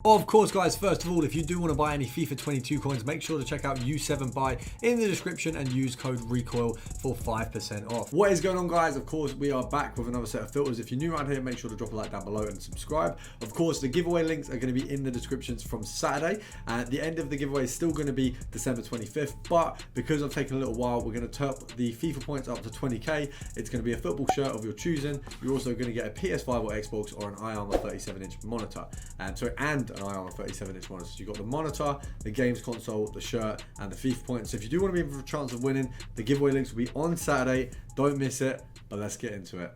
Of course, guys, first of all, if you do want to buy any FIFA 22 coins, make sure to check out U7Buy in the description and use code RECOIL for 5% off. What is going on, guys? Of course, we are back with another set of filters. If you're new around here, make sure to drop a like down below and subscribe. Of course, the giveaway links are going to be in the descriptions from Saturday. The end of the giveaway is still going to be December 25th, but because I've taken a little while, we're going to top the FIFA points up to 20k. It's going to be a football shirt of your choosing. You're also going to get a PS5 or Xbox or an iArmor 37-inch monitor. And an iArmor 37-inch monitor. So you've got the monitor, the games console, the shirt, and the FIFA points. So if you do want to be in for a chance of winning, the giveaway links will be on Saturday. Don't miss it, but let's get into it.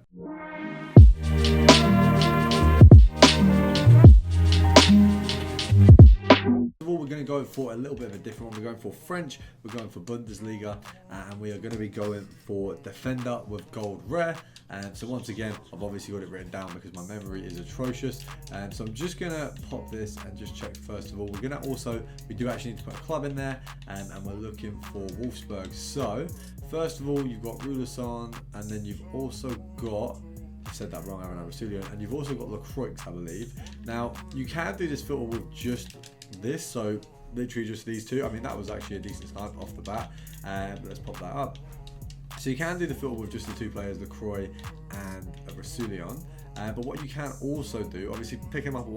We're going to go for a little bit of a different one. We're going for French, we're going for Bundesliga, and we are going to be going for Defender with gold rare. And so once again, I've obviously got it written down because my memory is atrocious. And so I'm just going to pop this and just check first of all. We're going to also, we do actually need to put a club in there, and we're looking for Wolfsburg. So first of all, you've got Rulebreakers, and then you've also got, I said that wrong, I haven't had Rulebreakers, and you've also got Rulebreakers, I believe. Now, you can do this filter with just this, so literally just these two. I mean, that was actually a decent snipe off the bat. Let's pop that up. So you can do the filter with just the two players, Lacroix and Rulebreakers. But what you can also do, obviously pick him up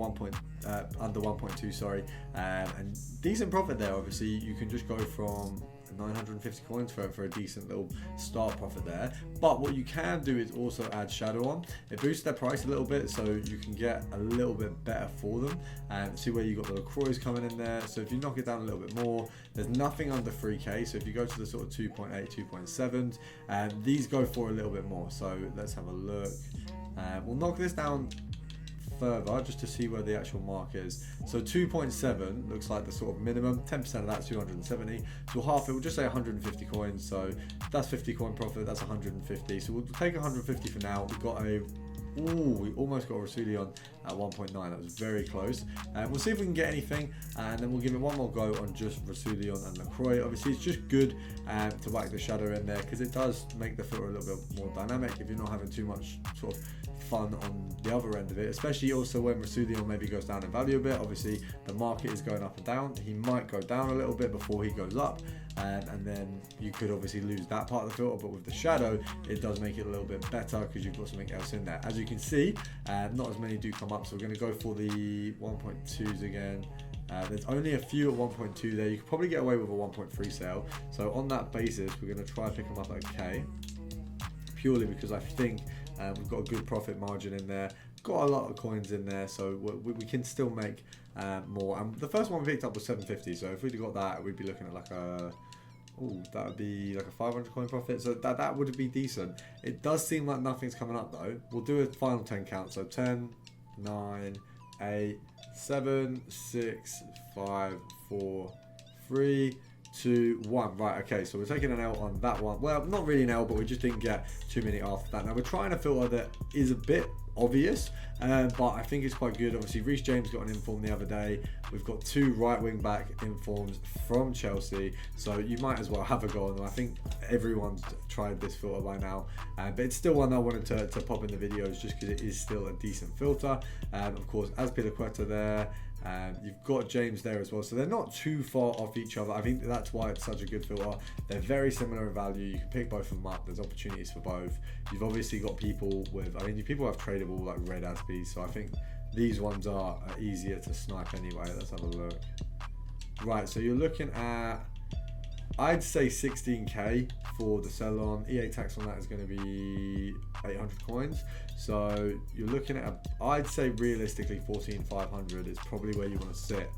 at under 1.2, sorry, and decent profit there. Obviously, you can just go from 950 coins for a decent little start profit there. But what you can do is also add shadow on. It boosts their price a little bit, so you can get a little bit better for them. And see where you got the Lacroix coming in there. So if you knock it down a little bit more, there's nothing under 3k. So if you go to the sort of 2.8, 2.7s, these go for a little bit more. So let's have a look. We'll knock this down further just to see where the actual mark is. So 2.7 looks like the sort of minimum. 10% of that's 270. So half it, we'll just say 150 coins. So that's 50 coin profit, that's 150. So we'll take 150 for now. We've got a, we almost got a Rulebreakers at 1.9. That was very close. We'll see if we can get anything, and then we'll give it one more go on just Rulebreakers and Lacroix. Obviously, it's just good to whack the shadow in there because it does make the filter a little bit more dynamic if you're not having too much sort of fun on the other end of it, especially also when Rulebreakers maybe goes down in value a bit. Obviously, the market is going up and down. He might go down a little bit before he goes up, and then you could obviously lose that part of the filter. But with the shadow, it does make it a little bit better because you've got something else in there. As you can see, not as many do come up, so we're going to go for the 1.2s again. There's only a few at 1.2 there. You could probably get away with a 1.3 sale. So on that basis, we're going to try and pick them up at K, purely because I think we've got a good profit margin in there, got a lot of coins in there, so we can still make more. And the first one we picked up was 750, so if we'd got that, we'd be looking at like a, that would be like a 500 coin profit, so that would be decent. It does seem like nothing's coming up though. We'll do a final 10 count, so 10, 9, 8, 7, 6, 5, 4, 3, 2, 1. Right, okay, so we're taking an L on that one. Well, not really an L, but we just didn't get too many after that. Now we're trying a filter that is a bit obvious, but I think it's quite good. Obviously, Reece James got an inform the other day. We've got two right wing back informs from Chelsea, so you might as well have a go on them. I think everyone's tried this filter by now, but it's still one I wanted to pop in the videos just because it is still a decent filter. Of course, Azpilicueta there. You've got James there as well, so they're not too far off each other. I think that's why it's such a good filter. They're very similar in value. You can pick both of them up. There's opportunities for both. You've obviously got people with, I mean, people have tradable like red SBCs, so I think these ones are easier to snipe anyway. Let's have a look. Right, so you're looking at, I'd say 16k for the sell on. EA tax on that is going to be 800 coins. So you're looking at, I'd say realistically 14,500 is probably where you want to sit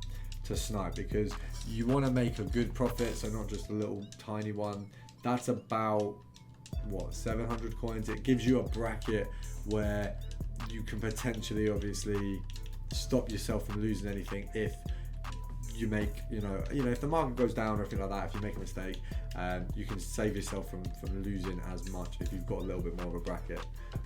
to snipe, because you want to make a good profit, so not just a little tiny one. That's about, what, 700 coins. It gives you a bracket where you can potentially obviously stop yourself from losing anything if you make, you know, if the market goes down or anything like that, if you make a mistake, you can save yourself from losing as much if you've got a little bit more of a bracket.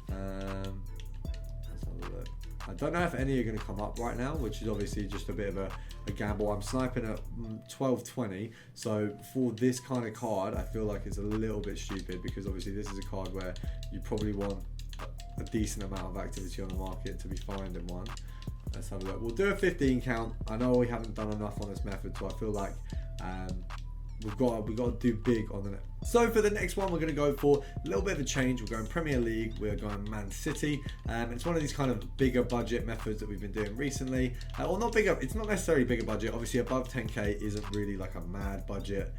Let's have a look. I don't know if any are going to come up right now, which is obviously just a bit of a gamble. I'm sniping at 12.20, so for this kind of card, I feel like it's a little bit stupid, because obviously this is a card where you probably want a decent amount of activity on the market to be finding one. Let's have a look. We'll do a 15 count. I know we haven't done enough on this method, so I feel like we've got to do big on the next. So for the next one, we're going to go for a little bit of a change. We're going Premier League. We're going Man City. It's one of these kind of bigger budget methods that we've been doing recently. Or not bigger. It's not necessarily bigger budget. Obviously, above 10k isn't really like a mad budget.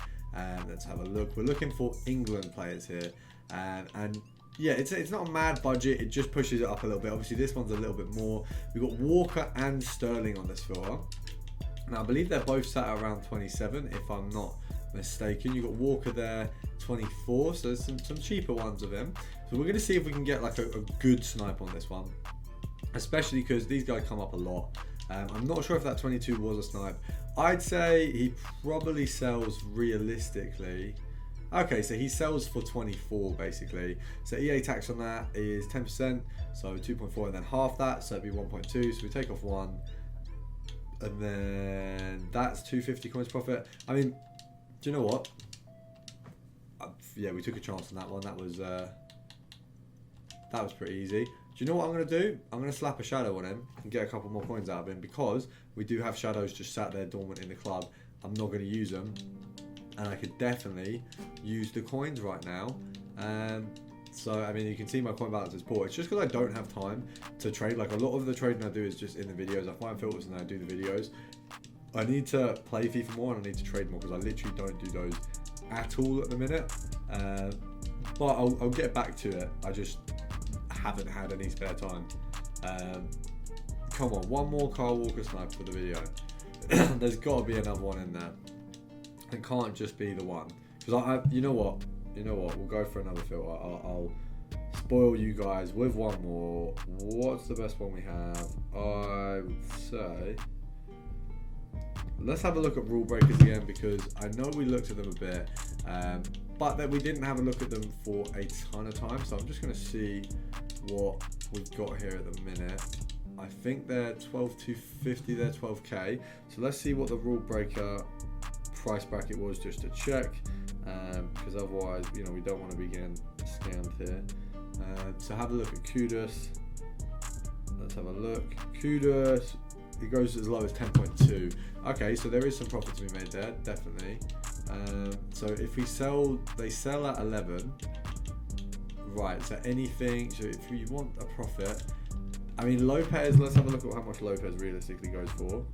Let's have a look. We're looking for England players here, and yeah, it's not a mad budget. It just pushes it up a little bit. Obviously, this one's a little bit more. We've got Walker and Sterling on this filter. Now, I believe they're both sat at around 27, if I'm not mistaken. You've got Walker there, 24, so there's some cheaper ones of him. So we're going to see if we can get like a good snipe on this one, especially because these guys come up a lot. I'm not sure if that 22 was a snipe. I'd say he probably sells realistically. Okay, so he sells for 24 basically. So EA tax on that is 10%, so 2.4, and then half that, so it'd be 1.2. So we take off 1, and then that's 250 coins profit. I mean, do you know what? Yeah, we took a chance on that one. That was pretty easy. Do you know what I'm going to do? I'm going to slap a shadow on him and get a couple more coins out of him, because we do have shadows just sat there dormant in the club. I'm not going to use them, and I could definitely use the coins right now. So, I mean, you can see my coin balance is poor. It's just because I don't have time to trade. Like, a lot of the trading I do is just in the videos. I find filters and then I do the videos. I need to play FIFA more, and I need to trade more, because I literally don't do those at all at the minute. But I'll get back to it. I just haven't had any spare time. Come on, one more Kyle Walker snipe for the video. There's got to be another one in there. It can't just be the one. Because you know what? We'll go for another filter. I'll spoil you guys with one more. What's the best one we have? I would say, let's have a look at Rulebreakers again, because I know we looked at them a bit, but that we didn't have a look at them for a ton of time. So I'm just going to see what we've got here at the minute. I think they're 12,250. They're 12k. So let's see what the Rulebreaker price bracket was, just to check, because otherwise, you know, we don't want to be getting scammed here. So have a look at Kudus. Let's have a look. Kudus, it goes as low as 10.2. Okay, so there is some profit to be made there, definitely. So if we sell, they sell at 11. Right, so anything, so if you want a profit, I mean, Lopez, let's have a look at how much Lopez realistically goes for.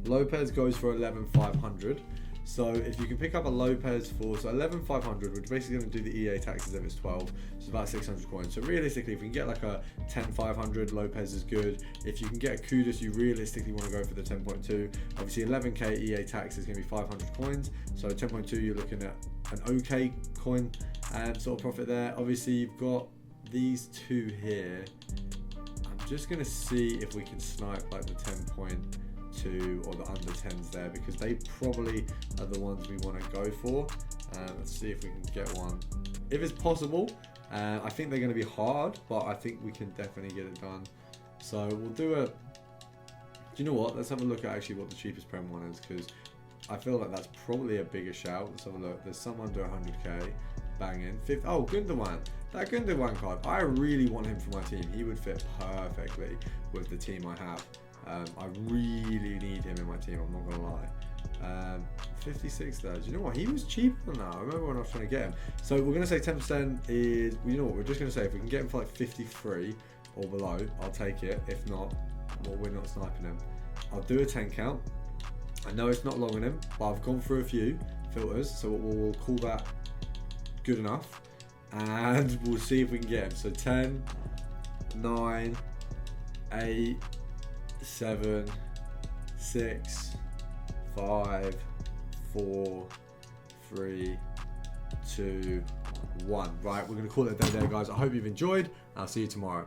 Lopez goes for 11,500. So if you can pick up a Lopez for 11,500, which basically going to do the EA taxes if it's 12, so it's about 600 coins. So realistically, if you can get like a 10,500, Lopez is good. If you can get a Kudus, you realistically want to go for the 10.2. Obviously 11k EA tax is going to be 500 coins. So 10.2, you're looking at an okay coin and sort of profit there. Obviously you've got these two here. I'm just going to see if we can snipe like the 10.2 or the under 10s there, because they probably are the ones we want to go for. Let's see if we can get one, if it's possible. I think they're going to be hard, but I think we can definitely get it done. So we'll do a, do you know what, let's have a look at actually what the cheapest Prem one is, because I feel like that's probably a bigger shout. Let's have a look. There's some under 100k. Banging. Oh, Gundogan. That Gundogan card, I really want him for my team. He would fit perfectly with the team I have. I really need him in my team, I'm not going to lie. 56 there. Do you know what? He was cheaper than that. I remember when I was trying to get him. So we're going to say 10% is, you know what, we're just going to say if we can get him for like 53 or below, I'll take it. If not, well, we're not sniping him. I'll do a 10 count. I know it's not long on him, but I've gone through a few filters, so we'll call that good enough. And we'll see if we can get him. So 10, 9, 8, 7, 6, 5, 4, 3, 2, 1. Right, we're going to call it a day there, guys. I hope you've enjoyed. I'll see you tomorrow.